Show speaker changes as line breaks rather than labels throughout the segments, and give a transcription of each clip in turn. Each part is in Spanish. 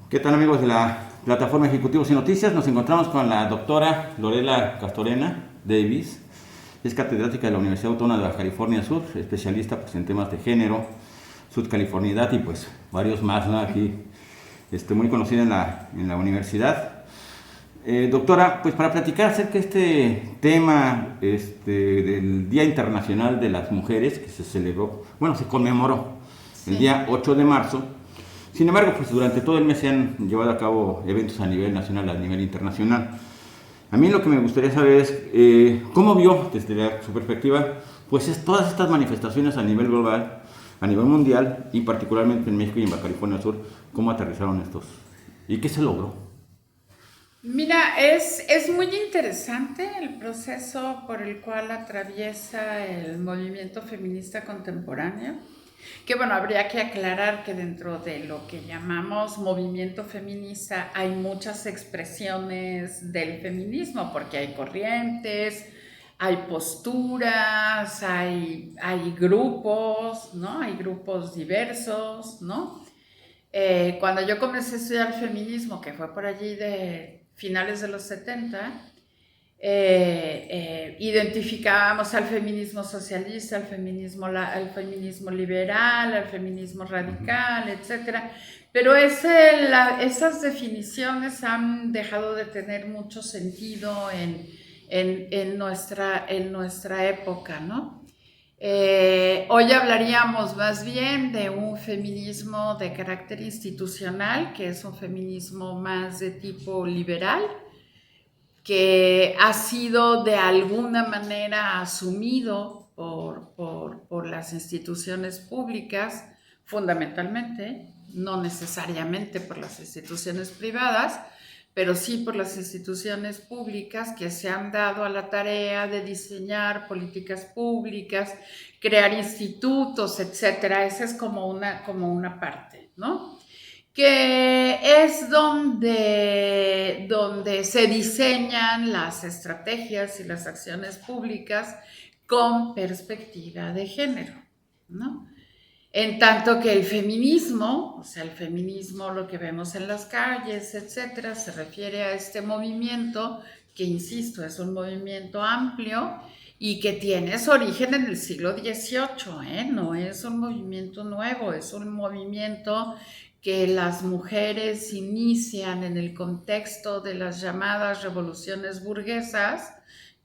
¿Qué tal, amigos de la plataforma Ejecutivos y Noticias? Nos encontramos con la doctora Lorela Castorena Davis. Es catedrática de la Universidad Autónoma de Baja California Sur, especialista pues, en temas de género, sudcaliforniedad y pues varios más, ¿no? Aquí muy conocida en la universidad. Doctora, pues para platicar acerca de este tema del Día Internacional de las Mujeres, que se celebró, bueno, se conmemoró el
Sí.
día 8 de marzo. Sin embargo, pues durante todo el mes se han llevado a cabo eventos a nivel nacional, a nivel internacional. A mí lo que me gustaría saber es cómo vio desde su perspectiva, pues todas estas manifestaciones a nivel global, a nivel mundial y particularmente en México y en Baja California Sur, cómo aterrizaron estos y qué se logró.
Mira, es muy interesante el proceso por el cual atraviesa el movimiento feminista contemporáneo. Que bueno, habría que aclarar que dentro de lo que llamamos movimiento feminista hay muchas expresiones del feminismo, porque hay corrientes, hay posturas, hay grupos, ¿no? Hay grupos diversos, ¿no? Cuando yo comencé a estudiar feminismo, que fue por allí de finales de los 70, identificábamos al feminismo socialista, al feminismo liberal, al feminismo radical, etcétera. Pero esas definiciones han dejado de tener mucho sentido en nuestra época, ¿no? Hoy hablaríamos más bien de un feminismo de carácter institucional, que es un feminismo más de tipo liberal, que ha sido de alguna manera asumido por las instituciones públicas, fundamentalmente, no necesariamente por las instituciones privadas, pero sí por las instituciones públicas que se han dado a la tarea de diseñar políticas públicas, crear institutos, etcétera. Esa es como una parte, ¿no? Que es donde se diseñan las estrategias y las acciones públicas con perspectiva de género, ¿no? En tanto que el feminismo, o sea, el feminismo, lo que vemos en las calles, etcétera, se refiere a este movimiento que, insisto, es un movimiento amplio y que tiene su origen en el siglo XVIII, ¿eh? No es un movimiento nuevo, es un movimiento que las mujeres inician en el contexto de las llamadas revoluciones burguesas,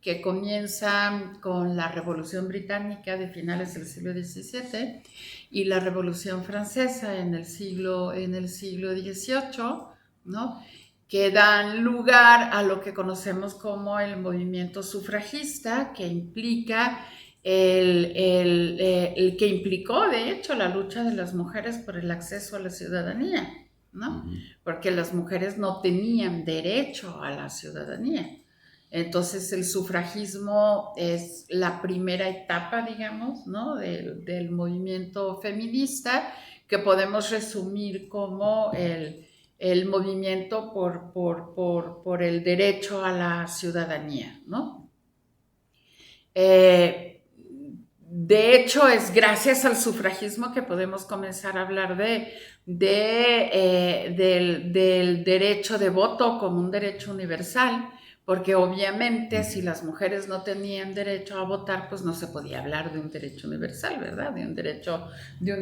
que comienzan con la Revolución Británica de finales del siglo XVII y la Revolución Francesa en el siglo XVIII, ¿no? Que dan lugar a lo que conocemos como el movimiento sufragista, que implica el que implicó, de hecho, la lucha de las mujeres por el acceso a la ciudadanía, ¿no? Porque las mujeres no tenían derecho a la ciudadanía. Entonces el sufragismo es la primera etapa, digamos, ¿no? del movimiento feminista, que podemos resumir como el movimiento por el derecho a la ciudadanía, ¿no? De hecho, es gracias al sufragismo que podemos comenzar a hablar del derecho de voto como un derecho universal, porque obviamente si las mujeres no tenían derecho a votar, pues no se podía hablar de un derecho universal, ¿verdad? De un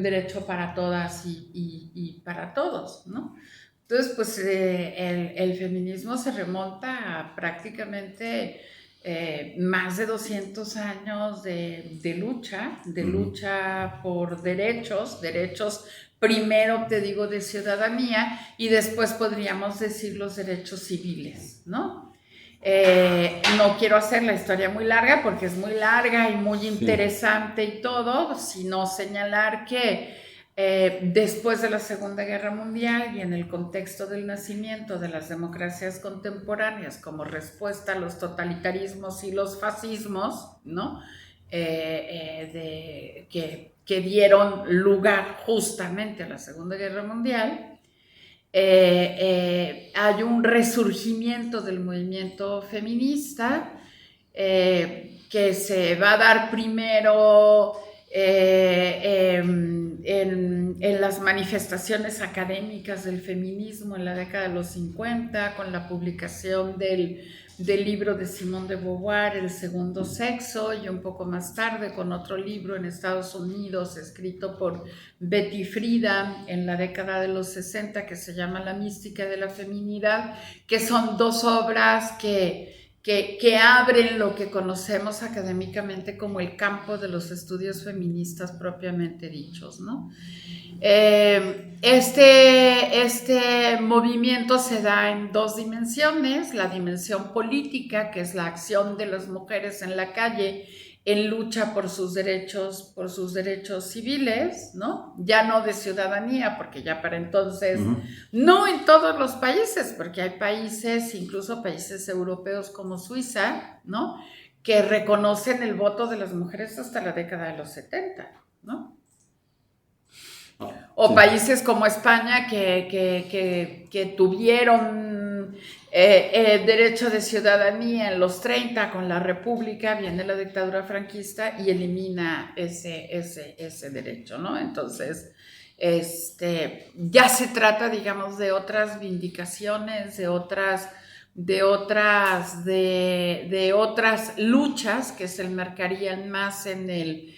derecho para todas y para todos, ¿no? Entonces, pues el feminismo se remonta a prácticamente más de 200 años de lucha por derechos, primero te digo de ciudadanía y después podríamos decir los derechos civiles, ¿no? No quiero hacer la historia muy larga porque es muy larga y muy
Sí.
interesante y todo, sino señalar que después de la Segunda Guerra Mundial y en el contexto del nacimiento de las democracias contemporáneas como respuesta a los totalitarismos y los fascismos, ¿no? Que dieron lugar justamente a la Segunda Guerra Mundial, hay un resurgimiento del movimiento feminista que se va a dar primero en las manifestaciones académicas del feminismo en la década de los 50, con la publicación del libro de Simone de Beauvoir, El segundo sexo, y un poco más tarde con otro libro en Estados Unidos escrito por Betty Friedan en la década de los 60 que se llama La mística de la feminidad, que son dos obras que abren lo que conocemos académicamente como el campo de los estudios feministas propiamente dichos, ¿no? Este movimiento se da en dos dimensiones: la dimensión política, que es la acción de las mujeres en la calle en lucha por sus derechos civiles, ¿no? Ya no de ciudadanía, porque ya para entonces, no en todos los países, porque hay países, incluso países europeos como Suiza, ¿no? Que reconocen el voto de las mujeres hasta la década de los 70, ¿no? O países como España que tuvieron derecho de ciudadanía en los 30 con la República, viene la dictadura franquista y elimina ese derecho, ¿no? Entonces, ya se trata, digamos, de otras vindicaciones, de otras luchas que se enmarcarían más en el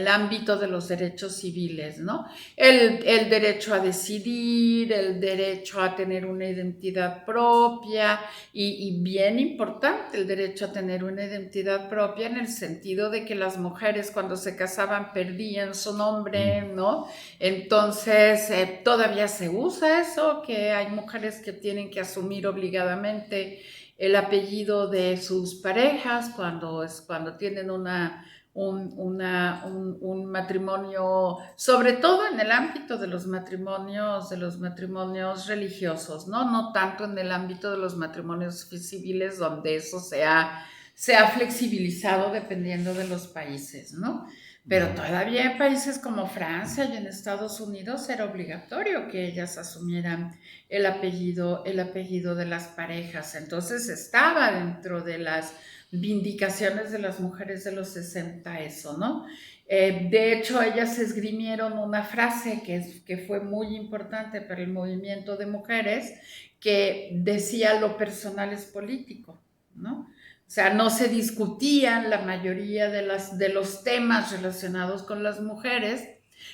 ámbito de los derechos civiles, ¿no? El derecho a decidir, el derecho a tener una identidad propia y bien importante, el derecho a tener una identidad propia en el sentido de que las mujeres cuando se casaban perdían su nombre, ¿no? Entonces, todavía se usa eso, que hay mujeres que tienen que asumir obligadamente el apellido de sus parejas cuando tienen un matrimonio, sobre todo en el ámbito de los matrimonios religiosos, ¿no? No tanto en el ámbito de los matrimonios civiles, donde eso se ha flexibilizado dependiendo de los países, ¿no? Pero todavía en países como Francia y en Estados Unidos era obligatorio que ellas asumieran el apellido de las parejas. Entonces estaba dentro de las vindicaciones de las mujeres de los 60 eso, ¿no? De hecho, ellas esgrimieron una frase que fue muy importante para el movimiento de mujeres, que decía: lo personal es político, ¿no? O sea, no se discutían la mayoría de los temas relacionados con las mujeres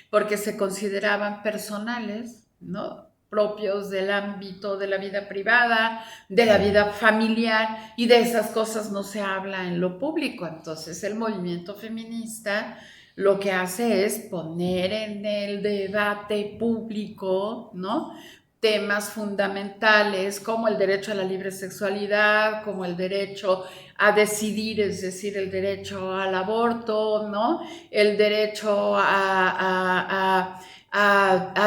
porque se consideraban personales, ¿no? Propios del ámbito de la vida privada, de la vida familiar, y de esas cosas no se habla en lo público. Entonces el movimiento feminista lo que hace es poner en el debate público, ¿no?, temas fundamentales como el derecho a la libre sexualidad, como el derecho a decidir, es decir, el derecho al aborto, ¿no?, el derecho a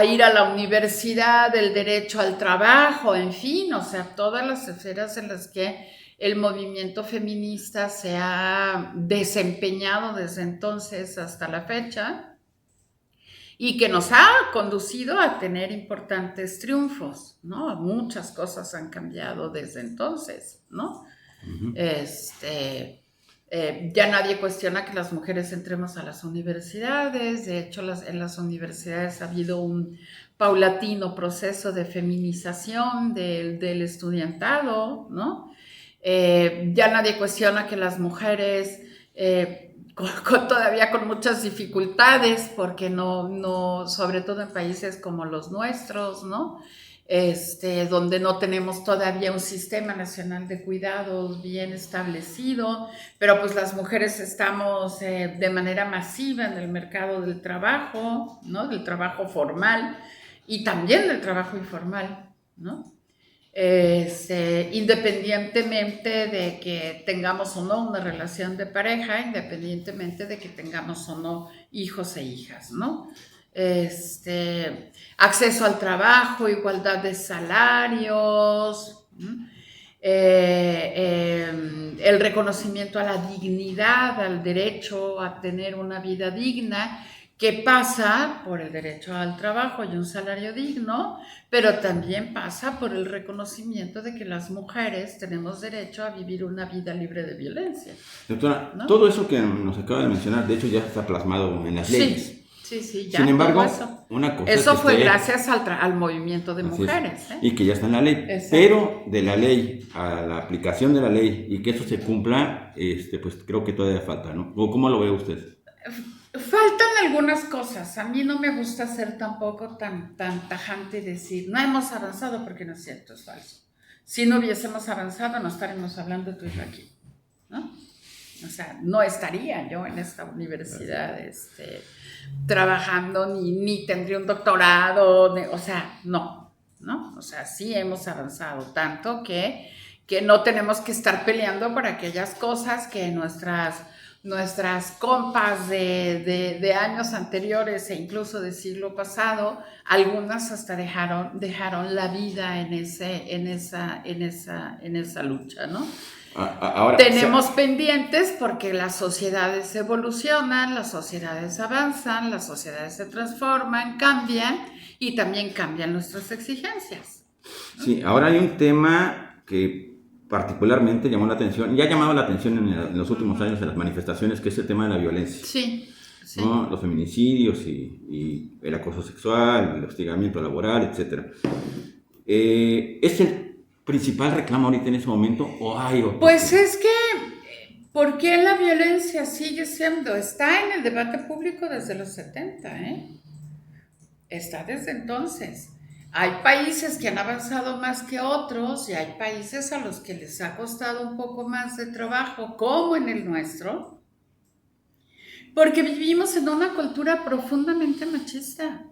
ir a la universidad, el derecho al trabajo, en fin, o sea, todas las esferas en las que el movimiento feminista se ha desempeñado desde entonces hasta la fecha, y que nos ha conducido a tener importantes triunfos, ¿no? Muchas cosas han cambiado desde entonces, ¿no? Ya nadie cuestiona que las mujeres entremos a las universidades. De hecho, en las universidades ha habido un paulatino proceso de feminización del estudiantado, ¿no? Ya nadie cuestiona que las mujeres, todavía con muchas dificultades, porque no, sobre todo en países como los nuestros, ¿no?, donde no tenemos todavía un sistema nacional de cuidados bien establecido, pero pues las mujeres estamos de manera masiva en el mercado del trabajo, ¿no?, del trabajo formal y también del trabajo informal, ¿no? Independientemente de que tengamos o no una relación de pareja, independientemente de que tengamos o no hijos e hijas, ¿no? Acceso al trabajo, igualdad de salarios, el reconocimiento a la dignidad, al derecho a tener una vida digna, que pasa por el derecho al trabajo y un salario digno, pero también pasa por el reconocimiento de que las mujeres tenemos derecho a vivir una vida libre de violencia.
Doctora,
¿No?
todo eso que nos acaba de mencionar, de hecho, ya está plasmado en las leyes.
Sí, ya
Sin embargo,
todo eso.
una cosa
Eso
es que
fue
esté,
gracias al movimiento de
así es,
mujeres.
y que ya está en la ley.
Exacto.
Pero de la ley a la aplicación de la ley y que eso se cumpla, pues creo que todavía falta, ¿no? ¿O cómo lo ve usted?
Faltan algunas cosas. A mí no me gusta ser tampoco tan tajante y decir, no hemos avanzado, porque no es cierto, es falso. Si no hubiésemos avanzado, no estaríamos hablando tú y yo aquí, ¿no? O sea, no estaría yo en esta universidad trabajando, ni tendría un doctorado, o sea, no. O sea, sí hemos avanzado tanto que no tenemos que estar peleando por aquellas cosas que nuestras compas de años anteriores e incluso del siglo pasado, algunas hasta dejaron la vida en esa lucha, ¿no?
Ahora,
Tenemos pendientes porque las sociedades evolucionan, las sociedades avanzan, las sociedades se transforman, cambian y también cambian nuestras exigencias.
sí, ahora hay un tema que particularmente llamó la atención, y ha llamado la atención en los últimos años en las manifestaciones, que es el tema de la violencia.
Sí.
¿No? Los feminicidios y el acoso sexual, el hostigamiento laboral, etc. ¿Es el principal reclamo ahorita en ese momento o hay otro?
Pues es que, ¿por qué la violencia sigue siendo? Está en el debate público desde los 70, Está desde entonces. Hay países que han avanzado más que otros y hay países a los que les ha costado un poco más de trabajo, como en el nuestro, porque vivimos en una cultura profundamente machista,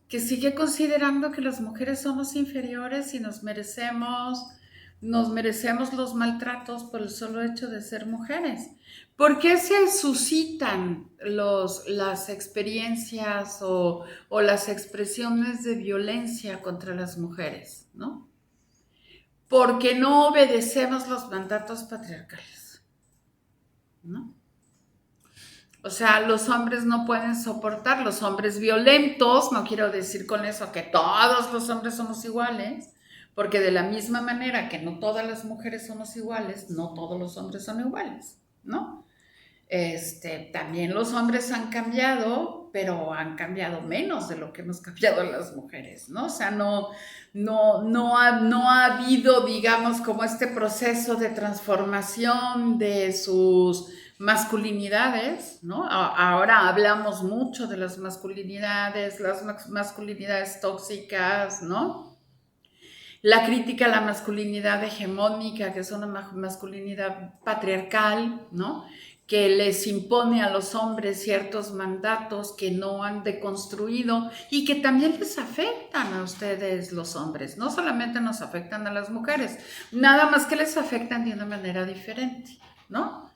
que sigue considerando que las mujeres somos inferiores y nos merecemos los maltratos por el solo hecho de ser mujeres. ¿Por qué se suscitan las experiencias o las expresiones de violencia contra las mujeres? ¿No? Porque no obedecemos los mandatos patriarcales, ¿no? O sea, los hombres no pueden soportar, los hombres violentos, no quiero decir con eso que todos los hombres somos iguales, porque de la misma manera que no todas las mujeres somos iguales, no todos los hombres son iguales, ¿no? También los hombres han cambiado, pero han cambiado menos de lo que hemos cambiado las mujeres, ¿no? O sea, no ha habido, digamos, como este proceso de transformación de sus masculinidades, ¿no? Ahora hablamos mucho de las masculinidades tóxicas, ¿no? La crítica a la masculinidad hegemónica, que es una masculinidad patriarcal, ¿no? Que les impone a los hombres ciertos mandatos que no han deconstruido y que también les afectan a ustedes los hombres. No solamente nos afectan a las mujeres, nada más que les afectan de una manera diferente, ¿no?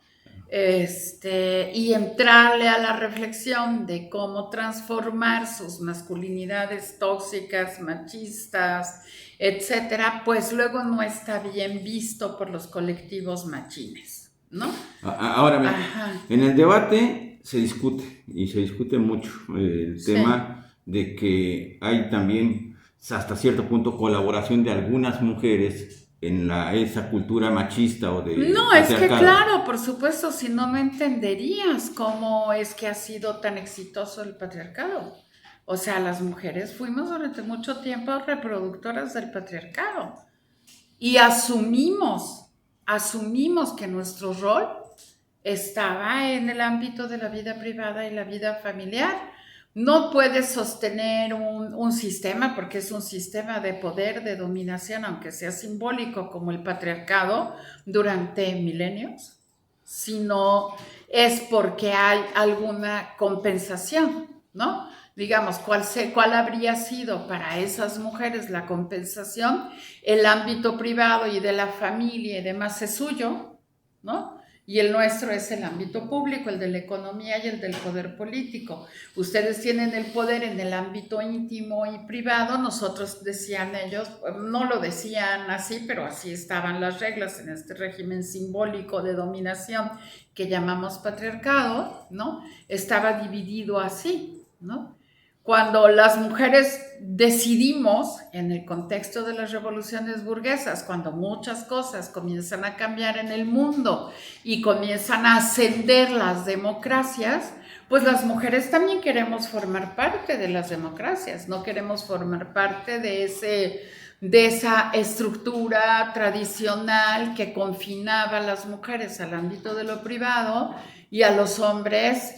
Y entrarle a la reflexión de cómo transformar sus masculinidades tóxicas, machistas, etcétera, pues luego no está bien visto por los colectivos machines, ¿no?
Ahora, en el debate se discute mucho el tema de que hay también hasta cierto punto colaboración de algunas mujeres en esa cultura machista o de
no, es que claro, por supuesto, si no, no entenderías cómo es que ha sido tan exitoso el patriarcado. O sea, las mujeres fuimos durante mucho tiempo reproductoras del patriarcado y asumimos que nuestro rol estaba en el ámbito de la vida privada y la vida familiar. No puedes sostener un sistema, porque es un sistema de poder, de dominación, aunque sea simbólico como el patriarcado, durante milenios, sino es porque hay alguna compensación, ¿no? Digamos, ¿cuál habría sido para esas mujeres la compensación? El ámbito privado y de la familia y demás es suyo, ¿no? Y el nuestro es el ámbito público, el de la economía y el del poder político. Ustedes tienen el poder en el ámbito íntimo y privado, nosotros, decían ellos, no lo decían así, pero así estaban las reglas en este régimen simbólico de dominación que llamamos patriarcado, ¿no? Estaba dividido así. ¿no? Cuando las mujeres decidimos, en el contexto de las revoluciones burguesas, cuando muchas cosas comienzan a cambiar en el mundo y comienzan a ascender las democracias, pues las mujeres también queremos formar parte de las democracias, no queremos formar parte de esa estructura tradicional que confinaba a las mujeres al ámbito de lo privado y a los hombres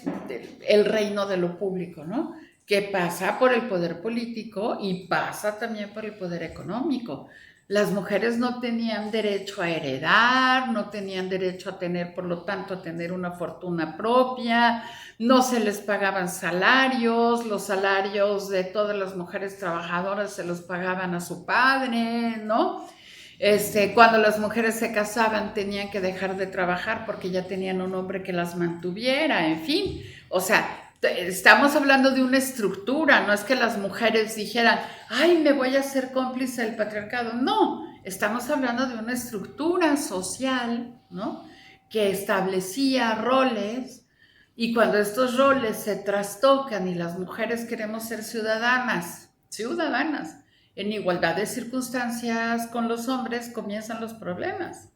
el reino de lo público, ¿no? Que pasa por el poder político y pasa también por el poder económico. Las mujeres no tenían derecho a heredar, no tenían derecho a tener, por lo tanto, a tener una fortuna propia, no se les pagaban salarios, los salarios de todas las mujeres trabajadoras se los pagaban a su padre, ¿no? Cuando las mujeres se casaban tenían que dejar de trabajar porque ya tenían un hombre que las mantuviera, en fin, o sea, estamos hablando de una estructura, no es que las mujeres dijeran, ay, me voy a hacer cómplice del patriarcado, no, estamos hablando de una estructura social, ¿no? Que establecía roles y cuando estos roles se trastocan y las mujeres queremos ser ciudadanas, en igualdad de circunstancias con los hombres, comienzan los problemas.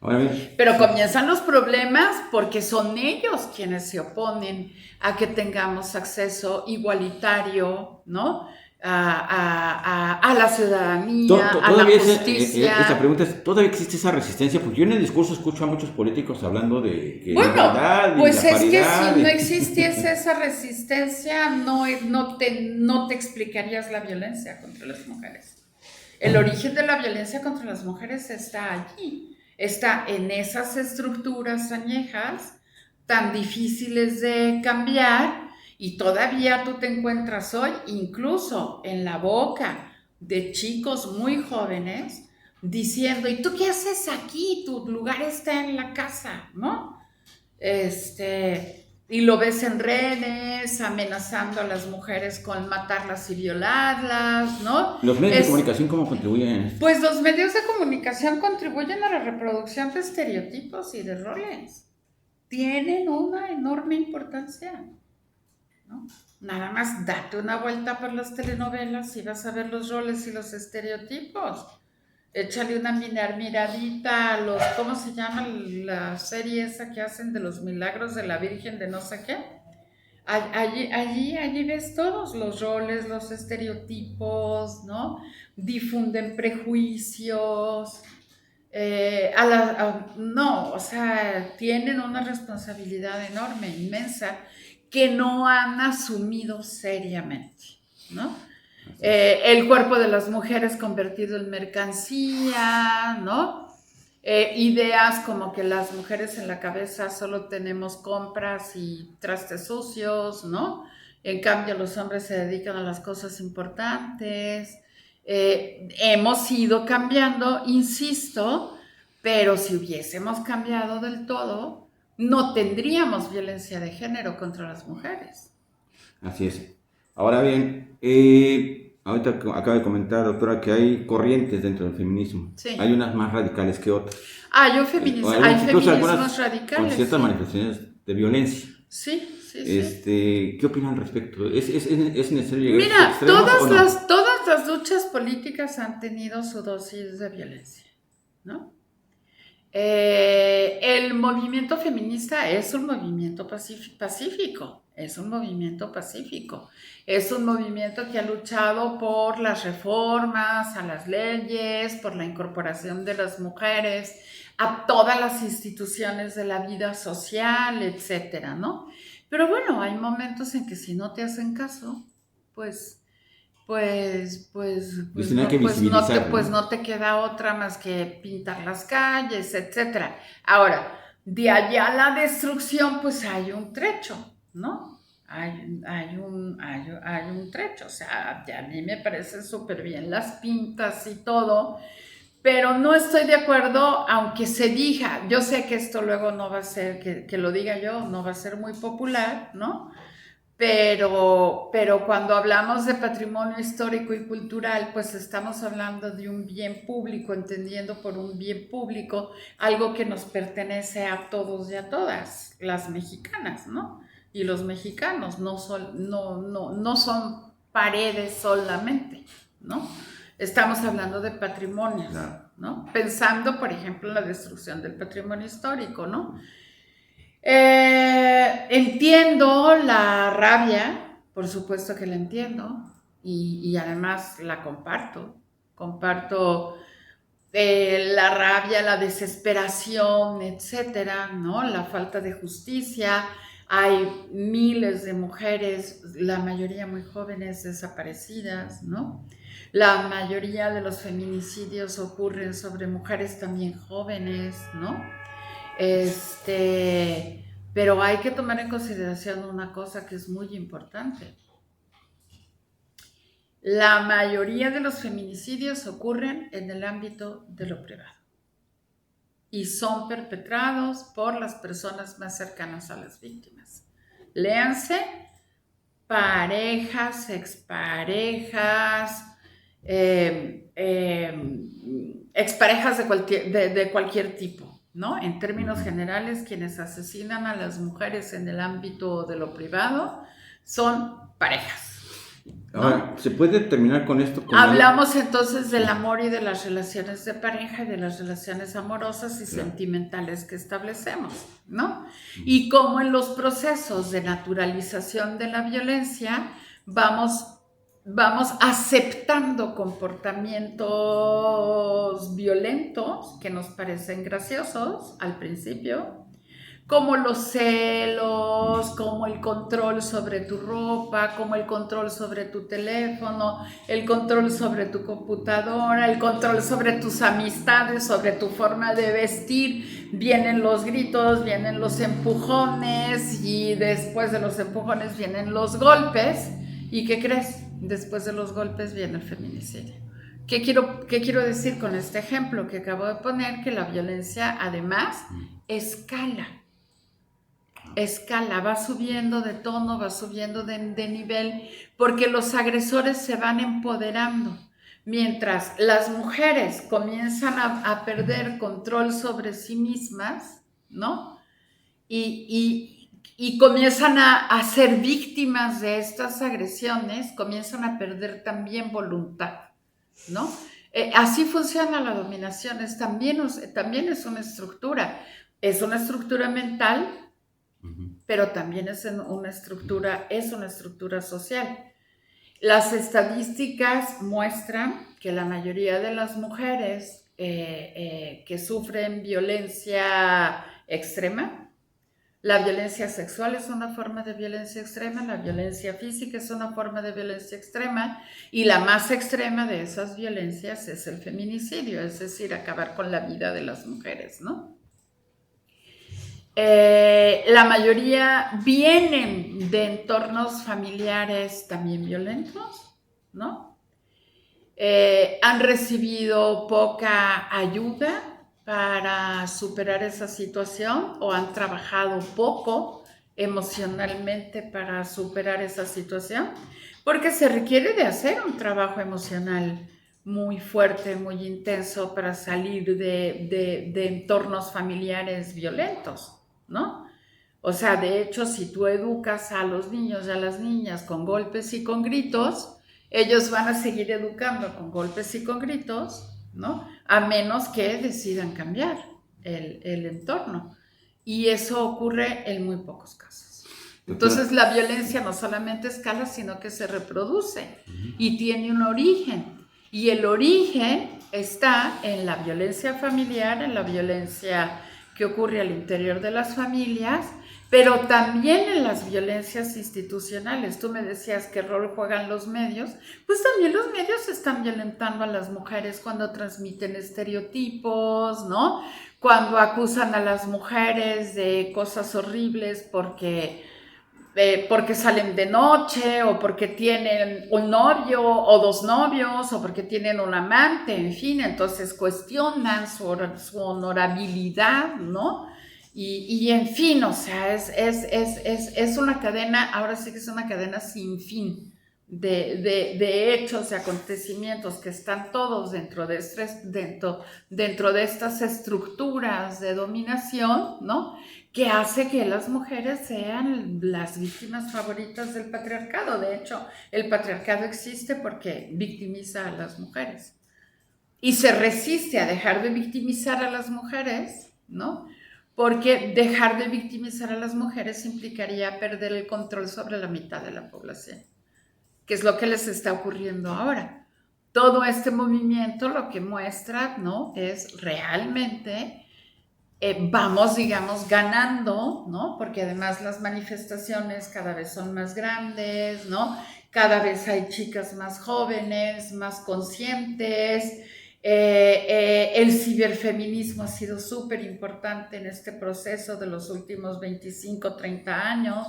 Ahora bien,
Pero comienzan los problemas porque son ellos quienes se oponen a que tengamos acceso igualitario, ¿no? A la ciudadanía, a la justicia.
Esta pregunta es, ¿todavía existe esa resistencia? Porque yo en el discurso escucho a muchos políticos hablando de que
Bueno,
la igualdad y
pues
la
es que
paridad.
si no existiese esa resistencia, no te explicarías la violencia contra las mujeres. El origen de la violencia contra las mujeres está allí, está en esas estructuras añejas tan difíciles de cambiar y todavía tú te encuentras hoy incluso en la boca de chicos muy jóvenes diciendo, ¿y tú qué haces aquí? Tu lugar está en la casa, ¿no? Y lo ves en redes, amenazando a las mujeres con matarlas y violarlas, ¿no?
¿Los medios de comunicación cómo contribuyen?
Pues los medios de comunicación contribuyen a la reproducción de estereotipos y de roles. Tienen una enorme importancia, ¿no? Nada más date una vuelta por las telenovelas y vas a ver los roles y los estereotipos. Échale una miradita a los, ¿cómo se llama la serie esa que hacen de los milagros de la Virgen de no sé qué? Allí ves todos los roles, los estereotipos, ¿no? Difunden prejuicios. No, o sea, tienen una responsabilidad enorme, inmensa, que no han asumido seriamente, ¿no? El cuerpo de las mujeres convertido en mercancía, ¿no? Ideas como que las mujeres en la cabeza solo tenemos compras y trastes sucios, ¿no? En cambio, los hombres se dedican a las cosas importantes. Hemos ido cambiando, insisto, pero si hubiésemos cambiado del todo, no tendríamos violencia de género contra las mujeres.
Así es. Ahora bien, ahorita acaba de comentar, doctora, que hay corrientes dentro del feminismo.
Sí.
Hay unas más radicales que otras.
Hay feminismos radicales.
Con ciertas manifestaciones de violencia.
Sí.
¿Qué opinan al respecto? ¿Es necesario llegar
Mira,
a estos extremos
todas las luchas políticas han tenido su dosis de violencia, ¿no? El movimiento feminista es un movimiento pacífico, es un movimiento pacífico, es un movimiento que ha luchado por las reformas a las leyes, por la incorporación de las mujeres a todas las instituciones de la vida social, etcétera, ¿no? Pero bueno, hay momentos en que si no te hacen caso, pues no te queda otra más que pintar las calles, etcétera. Ahora, de allá a la destrucción, pues hay un trecho, ¿no? Hay un trecho, o sea, a mí me parece súper bien las pintas y todo, pero no estoy de acuerdo, aunque se diga, yo sé que esto luego no va a ser, que lo diga yo, no va a ser muy popular, ¿no? Pero cuando hablamos de patrimonio histórico y cultural, pues estamos hablando de un bien público, entendiendo por un bien público algo que nos pertenece a todos y a todas las mexicanas, ¿no? y los mexicanos no son paredes solamente, ¿no? Estamos hablando de patrimonios, ¿no? Pensando, por ejemplo, en la destrucción del patrimonio histórico, ¿no? Entiendo la rabia, por supuesto que la entiendo, y además la comparto. Comparto la rabia, la desesperación, etcétera, ¿no? La falta de justicia. Hay miles de mujeres, la mayoría muy jóvenes, desaparecidas, ¿no? La mayoría de los feminicidios ocurren sobre mujeres también jóvenes, ¿no? Pero hay que tomar en consideración una cosa que es muy importante. La mayoría de los feminicidios ocurren en el ámbito de lo privado y son perpetrados por las personas más cercanas a las víctimas. Léanse parejas, exparejas, exparejas de cualquier tipo, ¿no? En términos generales, quienes asesinan a las mujeres en el ámbito de lo privado son parejas. ¿No?
Ahora, ¿se puede terminar con esto?
Hablamos entonces del amor y de las relaciones de pareja y de las relaciones amorosas y sentimentales que establecemos, ¿no? Y cómo en los procesos de naturalización de la violencia vamos aceptando comportamientos violentos que nos parecen graciosos al principio, como los celos, como el control sobre tu ropa, como el control sobre tu teléfono, el control sobre tu computadora, el control sobre tus amistades, sobre tu forma de vestir. Vienen los gritos, vienen los empujones y después de los empujones vienen los golpes. ¿Y qué crees? Después de los golpes viene el feminicidio. ¿Qué quiero decir con este ejemplo que acabo de poner? Que la violencia además escala, va subiendo de tono, va subiendo de nivel, porque los agresores se van empoderando. Mientras las mujeres comienzan a perder control sobre sí mismas, ¿no? Y comienzan a ser víctimas de estas agresiones, comienzan a perder también voluntad, ¿no? Así funciona la dominación, también es una estructura mental, pero también es una estructura social. Las estadísticas muestran que la mayoría de las mujeres que sufren violencia extrema, la violencia sexual es una forma de violencia extrema, la violencia física es una forma de violencia extrema, y la más extrema de esas violencias es el feminicidio, es decir, acabar con la vida de las mujeres, ¿no? La mayoría vienen de entornos familiares también violentos, ¿no? Han recibido poca ayuda para superar esa situación o han trabajado poco emocionalmente para superar esa situación, porque se requiere de hacer un trabajo emocional muy fuerte, muy intenso para salir de entornos familiares violentos, ¿no? O sea, de hecho, si tú educas a los niños y a las niñas con golpes y con gritos, ellos van a seguir educando con golpes y con gritos, ¿no? A menos que decidan cambiar el entorno. Y eso ocurre en muy pocos casos. Entonces, la violencia no solamente escala, sino que se reproduce y tiene un origen. Y el origen está en la violencia familiar, en la violencia que ocurre al interior de las familias, pero también en las violencias institucionales. Tú me decías qué rol juegan los medios, pues también los medios están violentando a las mujeres cuando transmiten estereotipos, ¿no? Cuando acusan a las mujeres de cosas horribles porque salen de noche o porque tienen un novio o dos novios o porque tienen un amante, en fin, entonces cuestionan su honorabilidad, ¿no? Y en fin, o sea, es una cadena, ahora sí que es una cadena sin fin de hechos, de acontecimientos que están todos dentro de estas estructuras de dominación, ¿no? que hace que las mujeres sean las víctimas favoritas del patriarcado. De hecho, el patriarcado existe porque victimiza a las mujeres y se resiste a dejar de victimizar a las mujeres, ¿no? Porque dejar de victimizar a las mujeres implicaría perder el control sobre la mitad de la población, que es lo que les está ocurriendo ahora. Todo este movimiento lo que muestra, ¿no?, es realmente vamos, digamos, ganando, ¿no? Porque además las manifestaciones cada vez son más grandes, ¿no? Cada vez hay chicas más jóvenes, más conscientes. El ciberfeminismo ha sido súper importante en este proceso de los últimos 25, 30 años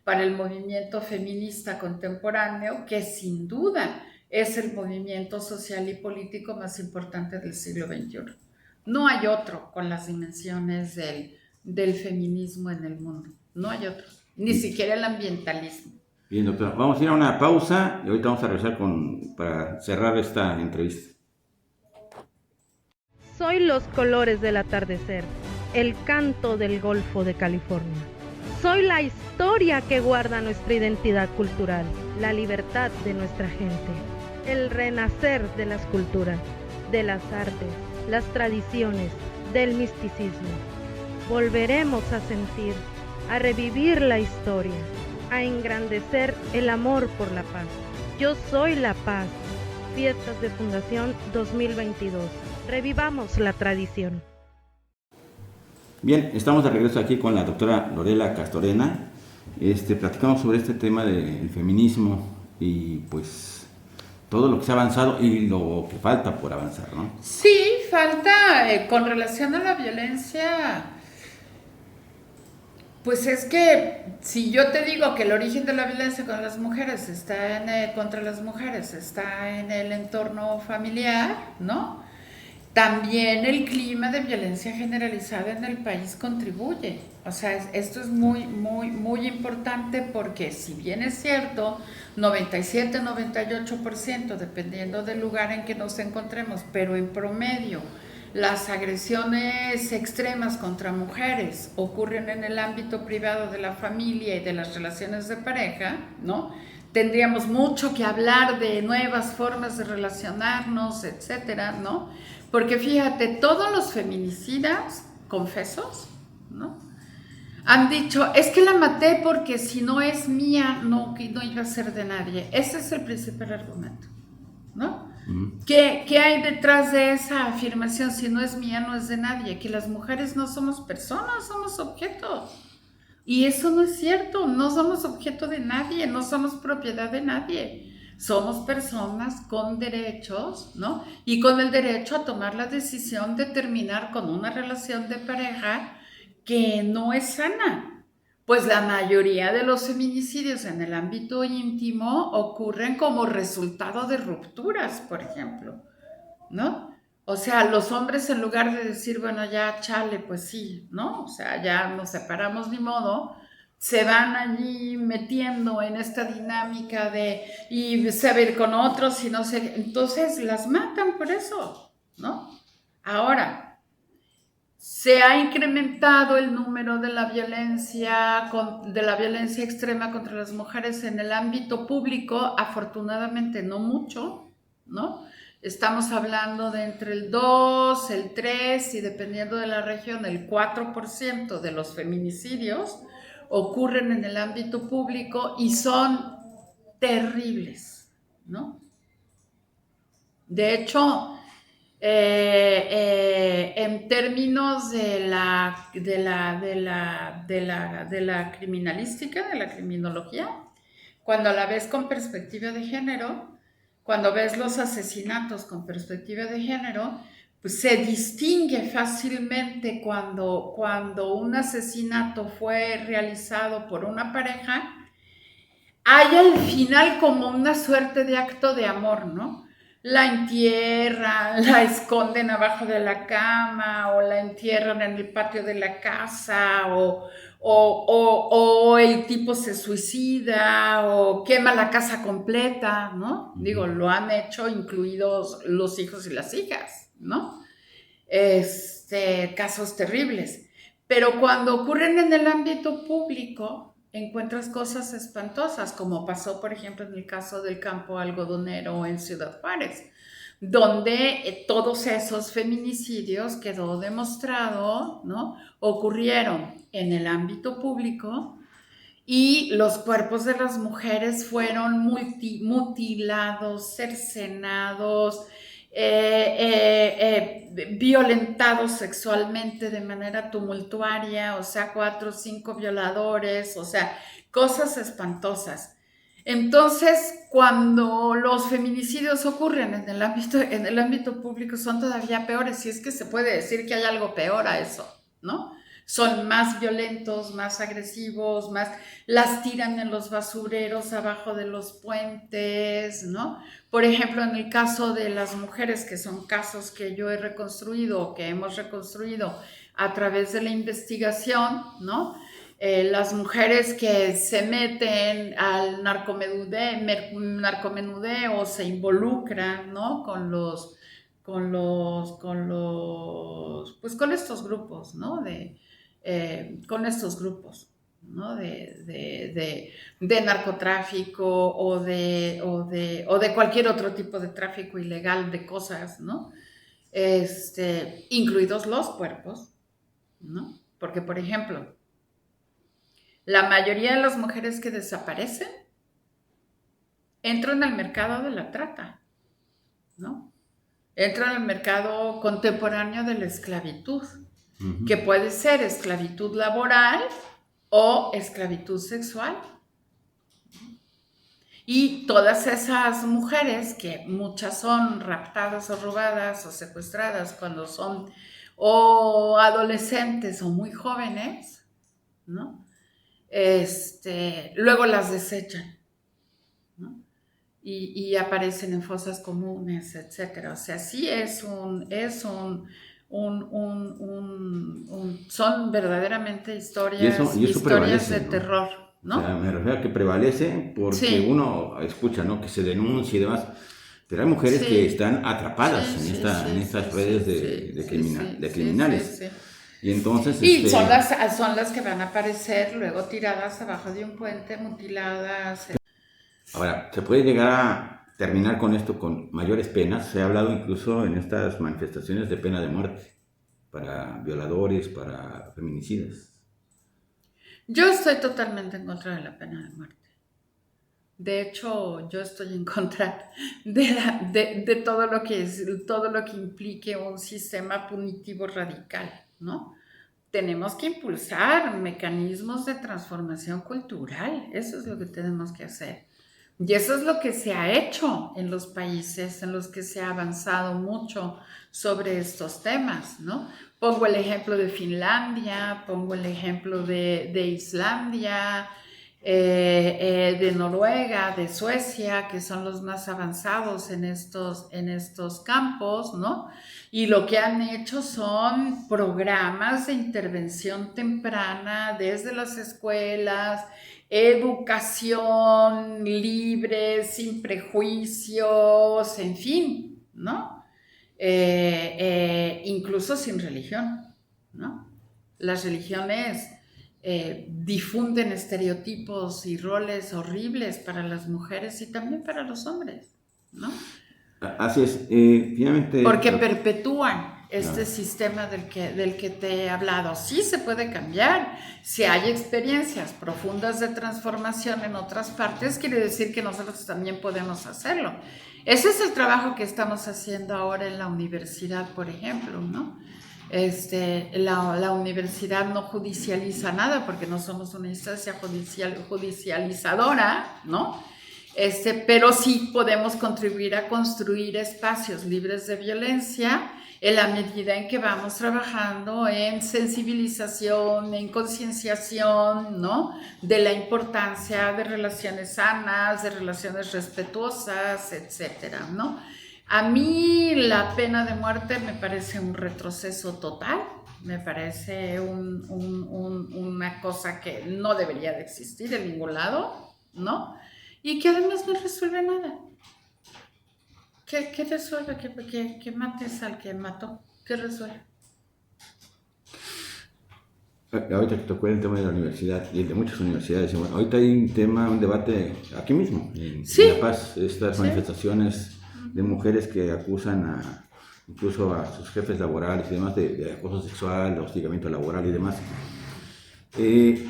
para el movimiento feminista contemporáneo, que sin duda es el movimiento social y político más importante del siglo XXI. No hay otro con las dimensiones del feminismo en el mundo. No hay otro. Ni siquiera el ambientalismo.
Bien, doctora. Vamos a ir a una pausa y ahorita vamos a regresar para cerrar esta entrevista.
Soy los colores del atardecer, el canto del Golfo de California. Soy la historia que guarda nuestra identidad cultural, la libertad de nuestra gente, el renacer de las culturas, de las artes, las tradiciones, del misticismo. Volveremos a sentir, a revivir la historia, a engrandecer el amor por la paz. Yo soy la paz. Fiestas de Fundación 2022. Revivamos la tradición.
Bien, estamos de regreso aquí con la doctora Lorela Castorena. Platicamos sobre este tema del feminismo y pues todo lo que se ha avanzado y lo que falta por avanzar, ¿no?
Sí, falta con relación a la violencia. Pues es que si yo te digo que el origen de la violencia contra las mujeres está en el entorno familiar, ¿no? También el clima de violencia generalizada en el país contribuye. O sea, esto es muy, muy, muy importante porque si bien es cierto, 97, 98%, dependiendo del lugar en que nos encontremos, pero en promedio, las agresiones extremas contra mujeres ocurren en el ámbito privado de la familia y de las relaciones de pareja, ¿no? Tendríamos mucho que hablar de nuevas formas de relacionarnos, etcétera, ¿no? Porque fíjate, todos los feminicidas, confesos, ¿no?, han dicho, es que la maté porque si no es mía, no iba a ser de nadie. Ese es el principal argumento, ¿no? ¿Qué hay detrás de esa afirmación? Si no es mía, no es de nadie. Que las mujeres no somos personas, somos objetos. Y eso no es cierto, no somos objeto de nadie, no somos propiedad de nadie. Somos personas con derechos, ¿no? Y con el derecho a tomar la decisión de terminar con una relación de pareja que no es sana. Pues la mayoría de los feminicidios en el ámbito íntimo ocurren como resultado de rupturas, por ejemplo, ¿no? O sea, los hombres en lugar de decir, bueno, ya chale, pues sí, ¿no? O sea, ya nos separamos ni modo, se van allí metiendo en esta dinámica y se va a ir con otros y no sé, entonces las matan por eso, ¿no? Ahora, se ha incrementado el número de la violencia extrema contra las mujeres en el ámbito público, afortunadamente no mucho, ¿no? Estamos hablando de entre el 2, el 3 y dependiendo de la región, el 4% de los feminicidios ocurren en el ámbito público y son terribles, ¿no? De hecho, en términos de la criminalística, de la criminología, cuando la ves con perspectiva de género, cuando ves los asesinatos con perspectiva de género, pues se distingue fácilmente cuando un asesinato fue realizado por una pareja, hay al final como una suerte de acto de amor, ¿no? La entierran, la esconden abajo de la cama o la entierran en el patio de la casa o el tipo se suicida o quema la casa completa, ¿no? Digo, lo han hecho incluidos los hijos y las hijas, ¿no? Casos terribles. Pero cuando ocurren en el ámbito público, encuentras cosas espantosas, como pasó, por ejemplo, en el caso del campo algodonero en Ciudad Juárez, donde todos esos feminicidios quedó demostrado, ¿no? Ocurrieron en el ámbito público y los cuerpos de las mujeres fueron mutilados, cercenados, violentados sexualmente de manera tumultuaria, o sea, 4 o 5 violadores, o sea, cosas espantosas. Entonces, cuando los feminicidios ocurren en el ámbito público, son todavía peores, si es que se puede decir que hay algo peor a eso, ¿no? Son más violentos, más agresivos, las tiran en los basureros abajo de los puentes, ¿no? Por ejemplo, en el caso de las mujeres, que son casos que yo he reconstruido o que hemos reconstruido a través de la investigación, ¿no? Las mujeres que se meten al narcomenudeo, se involucran, ¿no? Con estos grupos, ¿no? Con estos grupos, ¿no? De narcotráfico o de cualquier otro tipo de tráfico ilegal de cosas, ¿no? Incluidos los cuerpos, ¿no? Porque, por ejemplo, la mayoría de las mujeres que desaparecen entran al mercado de la trata, ¿no? Entran al mercado contemporáneo de la esclavitud, que puede ser esclavitud laboral o esclavitud sexual. Y todas esas mujeres, que muchas son raptadas o robadas o secuestradas cuando son o adolescentes o muy jóvenes, ¿no? Luego las desechan, ¿no? Y aparecen en fosas comunes, etcétera. O sea, sí son verdaderamente historias de
¿no?
terror, ¿no?
O sea, me refiero a que prevalece porque
Sí.
uno escucha, ¿no? Que se denuncia y demás, pero hay mujeres
Sí.
que están atrapadas
Sí,
en estas redes de criminales.
Sí.
Y entonces...
Y son las que van a aparecer luego tiradas abajo de un puente, mutiladas.
Ahora, se puede llegar a terminar con esto con mayores penas. Se ha hablado incluso en estas manifestaciones de pena de muerte para violadores, para feminicidas.
Yo estoy totalmente en contra de la pena de muerte. De hecho, yo estoy en contra de todo lo que implique un sistema punitivo radical, ¿no? Tenemos que impulsar mecanismos de transformación cultural, eso es lo que tenemos que hacer. Y eso es lo que se ha hecho en los países en los que se ha avanzado mucho sobre estos temas, ¿no? Pongo el ejemplo de Finlandia, pongo el ejemplo de Islandia, de Noruega, de Suecia, que son los más avanzados en estos campos, ¿no? Y lo que han hecho son programas de intervención temprana desde las escuelas, educación libre, sin prejuicios, en fin, ¿no? Incluso sin religión, ¿no? Las religiones difunden estereotipos y roles horribles para las mujeres y también para los hombres, ¿no?
Así es, finalmente...
Porque perpetúan este sistema del que te he hablado. Sí se puede cambiar. Si hay experiencias profundas de transformación en otras partes, quiere decir que nosotros también podemos hacerlo. Ese es el trabajo que estamos haciendo ahora en la universidad, por ejemplo, ¿no? La universidad no judicializa nada porque no somos una instancia judicializadora, ¿no? Pero sí podemos contribuir a construir espacios libres de violencia en la medida en que vamos trabajando en sensibilización, en concienciación, ¿no? De la importancia de relaciones sanas, de relaciones respetuosas, etcétera, ¿no? A mí la pena de muerte me parece un retroceso total, me parece una cosa que no debería de existir en ningún lado, ¿no? Y que además no resuelve nada. ¿Qué resuelve? Que mates al que mató. ¿Qué resuelve?
Ahorita que tocó el tema de la universidad y de muchas universidades, bueno, ahorita hay un debate aquí mismo, en La Paz, estas manifestaciones de mujeres que acusan incluso a sus jefes laborales y demás de acoso sexual, de hostigamiento laboral y demás.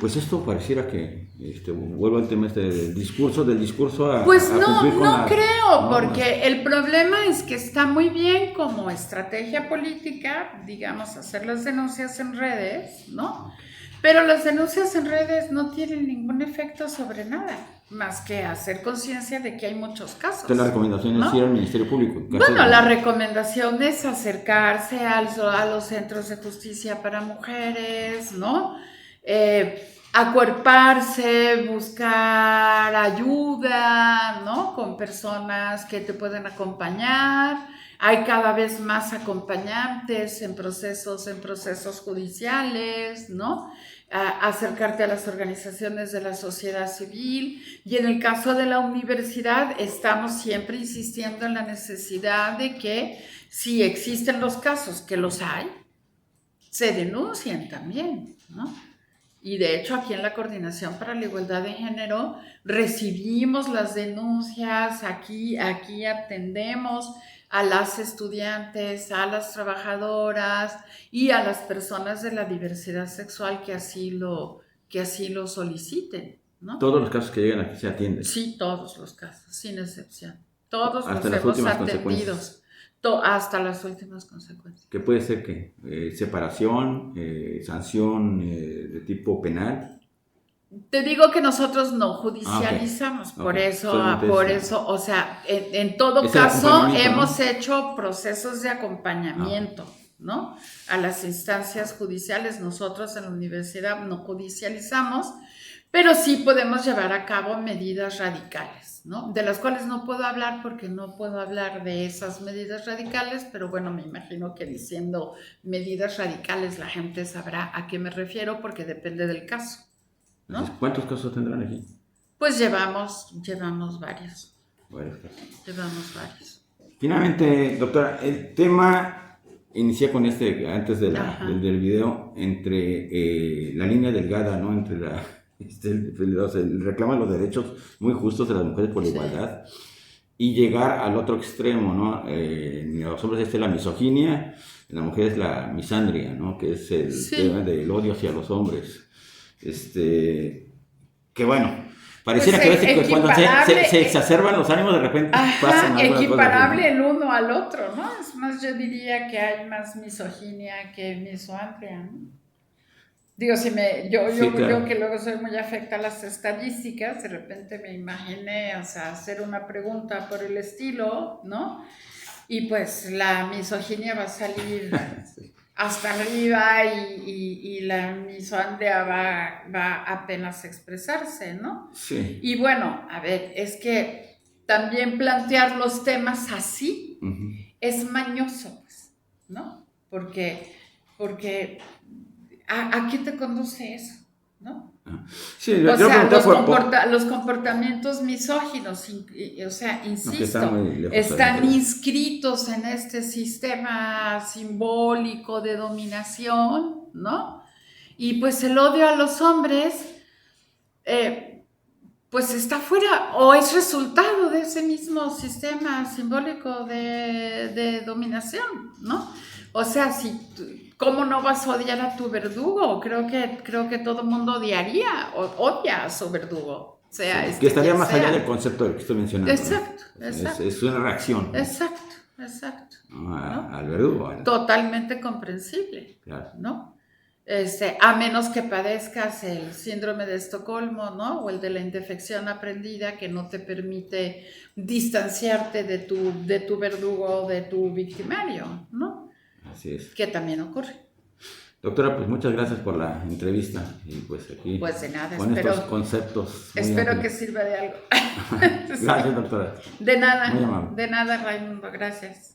Pues esto pareciera que, vuelvo al tema del discurso
Pues no creo, porque el problema es que está muy bien como estrategia política, digamos, hacer las denuncias en redes, ¿no? Pero las denuncias en redes no tienen ningún efecto sobre nada, más que hacer conciencia de que hay muchos casos.
Entonces la recomendación es ir al Ministerio Público.
Bueno, la recomendación es acercarse a los centros de justicia para mujeres, ¿no? Acuerparse, buscar ayuda, ¿no? Con personas que te pueden acompañar. Hay cada vez más acompañantes en procesos judiciales, ¿no? Acercarte a las organizaciones de la sociedad civil, y en el caso de la universidad estamos siempre insistiendo en la necesidad de que, si existen los casos, que los hay, se denuncien también, ¿no? Y de hecho aquí en la Coordinación para la Igualdad de Género recibimos las denuncias, aquí atendemos a las estudiantes, a las trabajadoras y a las personas de la diversidad sexual que así lo soliciten, ¿no?
Todos los casos que llegan aquí se atienden.
Sí, todos los casos, sin excepción. Todos los hemos atendido. Hasta las últimas consecuencias.
¿Qué puede ser que separación, sanción de tipo penal?
Te digo que nosotros no judicializamos, por eso, o sea, en todo caso hemos hecho procesos de acompañamiento, ¿no? A las instancias judiciales. Nosotros en la universidad no judicializamos, pero sí podemos llevar a cabo medidas radicales, ¿no? De las cuales no puedo hablar porque no puedo hablar de esas medidas radicales, pero bueno, me imagino que diciendo medidas radicales la gente sabrá a qué me refiero, porque depende del caso, ¿no?
¿Cuántos casos tendrán aquí?
Pues llevamos varios.
Varios casos.
Llevamos varios.
Finalmente, doctora, el tema inicia con antes del video, entre la línea delgada, ¿no? Entre reclaman los derechos muy justos de las mujeres por la igualdad, y llegar al otro extremo, ¿no? En los hombres es la misoginia, en la mujer es la misandria, ¿no? Que es el tema del odio hacia los hombres. Que bueno, pareciera
pues
que a veces cuando se exacerban los ánimos, de repente pasan algunas
equiparable
cosas.
El uno al otro, ¿no? Es más, yo diría que hay más misoginia que misoandria, ¿no? Digo, yo que luego soy muy afecta a las estadísticas, de repente me imaginé, o sea, hacer una pregunta por el estilo, ¿no? Y pues la misoginia va a salir hasta arriba y la misoandria va apenas a expresarse, ¿no?
Sí.
Y bueno, a ver, es que también plantear los temas así es mañoso, pues, ¿no? Porque ¿a qué te conduce eso? ¿No?
Sí,
los comportamientos misóginos, o sea, insisto, están inscritos en este sistema simbólico de dominación, ¿no? Y pues el odio a los hombres, pues está fuera, o es resultado de ese mismo sistema simbólico de dominación, ¿no? O sea, ¿cómo no vas a odiar a tu verdugo? Creo que todo el mundo odia a su verdugo. O sea,
que estaría más allá del concepto del que estoy mencionando.
Exacto.
Es una reacción.
Exacto.
¿No? Al verdugo.
Totalmente comprensible.
Claro.
¿No? A menos que padezcas el síndrome de Estocolmo, ¿no? O el de la indefección aprendida, que no te permite distanciarte de tu verdugo, de tu victimario, ¿no?
Así es.
Que también ocurre.
Doctora, pues muchas gracias por la entrevista, y pues aquí
pues de nada,
con estos conceptos.
Espero que sirva de algo.
Gracias, doctora.
De nada.
Muy amable.
De nada, Raimundo, gracias.